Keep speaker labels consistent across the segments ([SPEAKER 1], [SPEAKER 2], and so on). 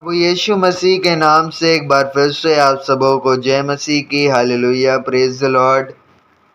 [SPEAKER 1] वो यीशु मसीह के नाम से एक बार फिर से आप सबों को जय मसीह की। Hallelujah, praise the Lord.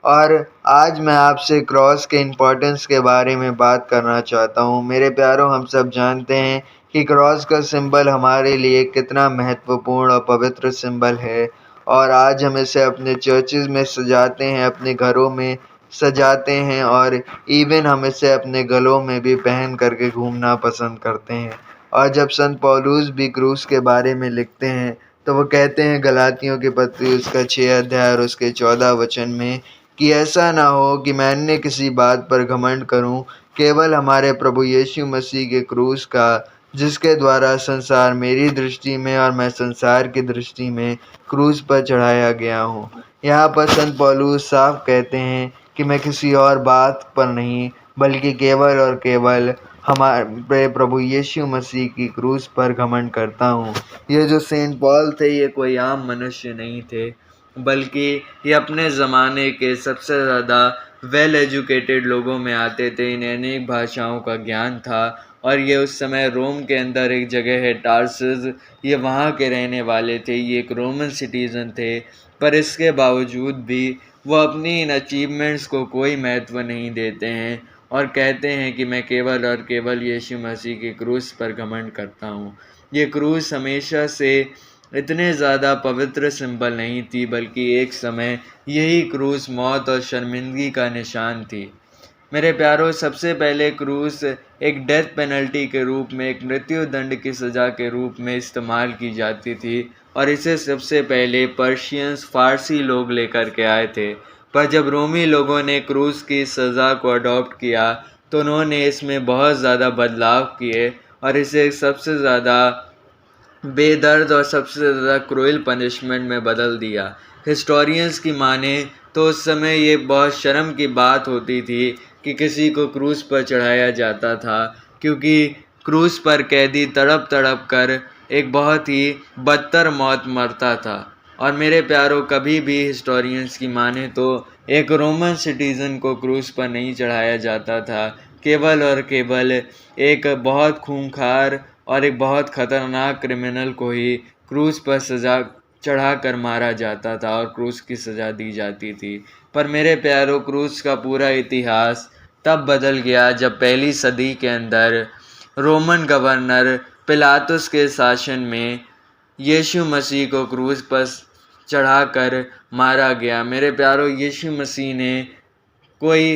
[SPEAKER 1] और आज मैं आपसे क्रॉस के इम्पोर्टेंस के बारे में बात करना चाहता हूँ। मेरे प्यारों, हम सब जानते हैं कि क्रॉस का सिंबल हमारे लिए कितना महत्वपूर्ण और पवित्र सिंबल है। और आज हम इसे अपने चर्चेज में सजाते हैं, अपने घरों में सजाते हैं, और इवन हम इसे अपने गलों में भी पहन करके घूमना पसंद करते हैं। और जब संत पौलुस भी क्रूस के बारे में लिखते हैं तो वो कहते हैं गलातियों के पत्री उसका 6 अध्याय और उसके 14 वचन में कि ऐसा ना हो कि मैं अन्य किसी बात पर घमंड करूं, केवल हमारे प्रभु यीशु मसीह के क्रूस का, जिसके द्वारा संसार मेरी दृष्टि में और मैं संसार की दृष्टि में क्रूस पर चढ़ाया गया हूँ। यहाँ पर संत पौलुस साफ कहते हैं कि मैं किसी और बात पर नहीं, बल्कि केवल और केवल हमारे प्रभु यीशु मसीह की क्रूस पर घमंड करता हूँ। ये जो सेंट पॉल थे, ये कोई आम मनुष्य नहीं थे, बल्कि ये अपने ज़माने के सबसे ज़्यादा वेल एजुकेटेड लोगों में आते थे। इन्हें अनेक भाषाओं का ज्ञान था और ये उस समय रोम के अंदर एक जगह है टार्सस, ये वहाँ के रहने वाले थे। ये एक रोमन सिटीज़न थे, पर इसके बावजूद भी वो अपनी इन अचीवमेंट्स को कोई महत्व नहीं देते हैं और कहते हैं कि मैं केवल और केवल यीशु मसीह के क्रूस पर घमंड करता हूँ। ये क्रूस हमेशा से इतने ज़्यादा पवित्र सिंबल नहीं थी, बल्कि एक समय यही क्रूस मौत और शर्मिंदगी का निशान थी। मेरे प्यारों, सबसे पहले क्रूस एक डेथ पेनल्टी के रूप में, एक मृत्यु दंड की सज़ा के रूप में इस्तेमाल की जाती थी और इसे सबसे पहले पर्शियंस, फारसी लोग लेकर के आए थे। पर जब रोमी लोगों ने क्रूस की सज़ा को अडॉप्ट किया तो उन्होंने इसमें बहुत ज़्यादा बदलाव किए और इसे सबसे ज़्यादा बेदर्द और सबसे ज़्यादा क्रूएल पनिशमेंट में बदल दिया। हिस्टोरियंस की माने तो उस समय ये बहुत शर्म की बात होती थी कि किसी को क्रूस पर चढ़ाया जाता था, क्योंकि क्रूस पर कैदी तड़प तड़प कर एक बहुत ही बदतर मौत मरता था। और मेरे प्यारों, कभी भी हिस्टोरियंस की माने तो एक रोमन सिटीज़न को क्रूस पर नहीं चढ़ाया जाता था। केवल और केवल एक बहुत खूंखार और एक बहुत ख़तरनाक क्रिमिनल को ही क्रूस पर सज़ा चढ़ा कर मारा जाता था और क्रूस की सज़ा दी जाती थी। पर मेरे प्यारों, क्रूस का पूरा इतिहास तब बदल गया जब पहली सदी के अंदर रोमन गवर्नर पिलातुस के शासन में यीशु मसीह को क्रूस पर चढ़ाकर मारा गया। मेरे प्यारों, यीशु मसीह ने कोई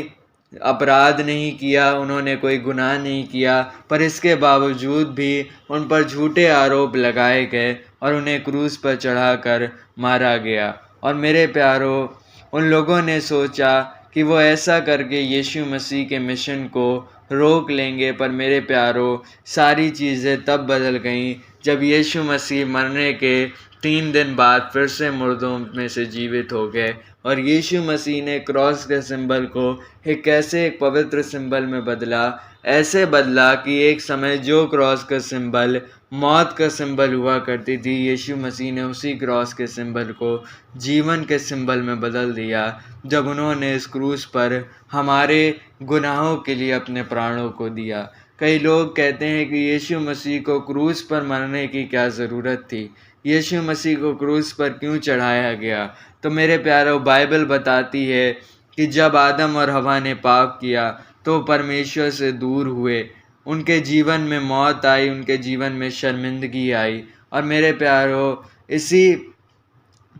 [SPEAKER 1] अपराध नहीं किया, उन्होंने कोई गुनाह नहीं किया, पर इसके बावजूद भी उन पर झूठे आरोप लगाए गए और उन्हें क्रूस पर चढ़ाकर मारा गया। और मेरे प्यारों, उन लोगों ने सोचा कि वो ऐसा करके यीशु मसीह के मिशन को रोक लेंगे, पर मेरे प्यारों, सारी चीज़ें तब बदल गईं जब यीशु मसीह मरने के 3 दिन बाद फिर से मुर्दों में से जीवित हो गए और यीशु मसीह ने क्रॉस के सिंबल को एक पवित्र सिंबल में बदला। ऐसे बदला कि एक समय जो क्रॉस का सिंबल मौत का सिंबल हुआ करती थी, यीशु मसीह ने उसी क्रॉस के सिंबल को जीवन के सिंबल में बदल दिया, जब उन्होंने इस क्रूस पर हमारे गुनाहों के लिए अपने प्राणों को दिया। कई लोग कहते हैं कि यीशु मसीह को क्रूस पर मरने की क्या ज़रूरत थी, यीशु मसीह को क्रूस पर क्यों चढ़ाया गया। तो मेरे प्यारों, बाइबल बताती है कि जब आदम और हवा ने पाप किया तो परमेश्वर से दूर हुए, उनके जीवन में मौत आई, उनके जीवन में शर्मिंदगी आई। और मेरे प्यारों, इसी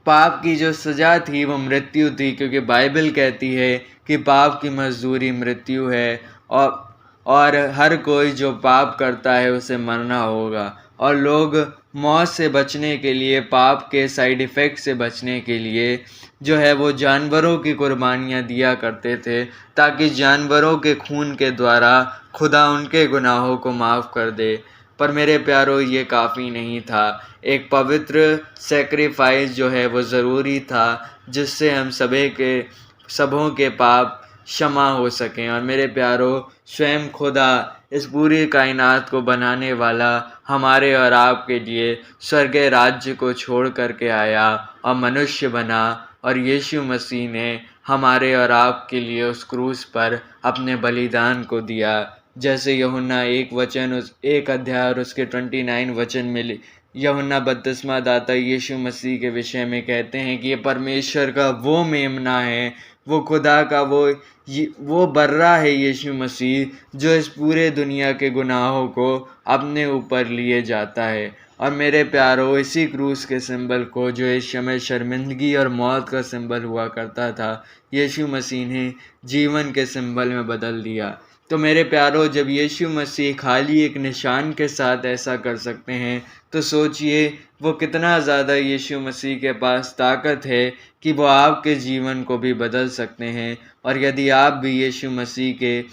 [SPEAKER 1] पाप की जो सज़ा थी वो मृत्यु थी, क्योंकि बाइबल कहती है कि पाप की मजदूरी मृत्यु है और हर कोई जो पाप करता है उसे मरना होगा। और लोग मौत से बचने के लिए, पाप के साइड इफ़ेक्ट से बचने के लिए जो है वो जानवरों की कुर्बानियाँ दिया करते थे, ताकि जानवरों के खून के द्वारा खुदा उनके गुनाहों को माफ़ कर दे। पर मेरे प्यारों, ये काफ़ी नहीं था। एक पवित्र सेक्रीफाइस जो है वो ज़रूरी था, जिससे हम सबों के पाप क्षमा हो सकें। और मेरे प्यारों, स्वयं खुदा, इस पूरी कायनात को बनाने वाला, हमारे और आपके लिए स्वर्गीय राज्य को छोड़ करके आया और मनुष्य बना, और यीशु मसीह ने हमारे और आपके लिए उस क्रूस पर अपने बलिदान को दिया। जैसे यूहन्ना 1 अध्याय और उसके 29 वचन में यूहन्ना बपतिस्मा दाता यीशु मसीह के विषय में कहते हैं कि ये परमेश्वर का वो मेमना है, वो खुदा का वो बर्रा है यीशु मसीह, जो इस पूरे दुनिया के गुनाहों को अपने ऊपर लिए जाता है। और मेरे प्यारों, इसी क्रूस के सिंबल को, जो इस समय शर्मिंदगी और मौत का सिंबल हुआ करता था, यीशु मसीह ने जीवन के सिंबल में बदल दिया। तो मेरे प्यारों, जब यीशु मसीह खाली एक निशान के साथ ऐसा कर सकते हैं, तो सोचिए वो कितना ज़्यादा यीशु मसीह के पास ताकत है कि वो आपके जीवन को भी बदल सकते हैं। और यदि आप भी यीशु मसीह के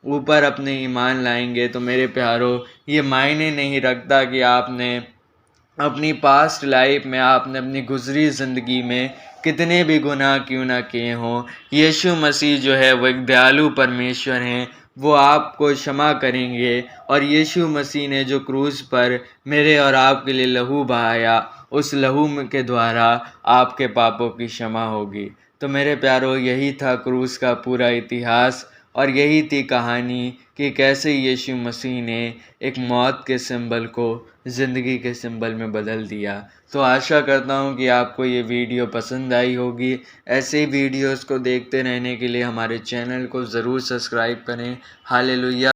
[SPEAKER 1] ऊपर अपने ईमान लाएंगे, तो मेरे प्यारों, ये मायने नहीं रखता कि आपने अपनी पास्ट लाइफ में, आपने अपनी गुजरी ज़िंदगी में कितने भी गुनाह क्यों ना किए हों, यीशु मसीह जो है वो एक दयालु परमेश्वर हैं, वो आपको क्षमा करेंगे। और यीशु मसीह ने जो क्रूस पर मेरे और आपके लिए लहू बहाया, उस लहू के द्वारा आपके पापों की क्षमा होगी। तो मेरे प्यारों, यही था क्रूस का पूरा इतिहास, और यही थी कहानी कि कैसे यीशु मसीह ने एक मौत के सिंबल को ज़िंदगी के सिंबल में बदल दिया। तो आशा करता हूँ कि आपको ये वीडियो पसंद आई होगी। ऐसे ही वीडियोस को देखते रहने के लिए हमारे चैनल को ज़रूर सब्सक्राइब करें। हालेलुया।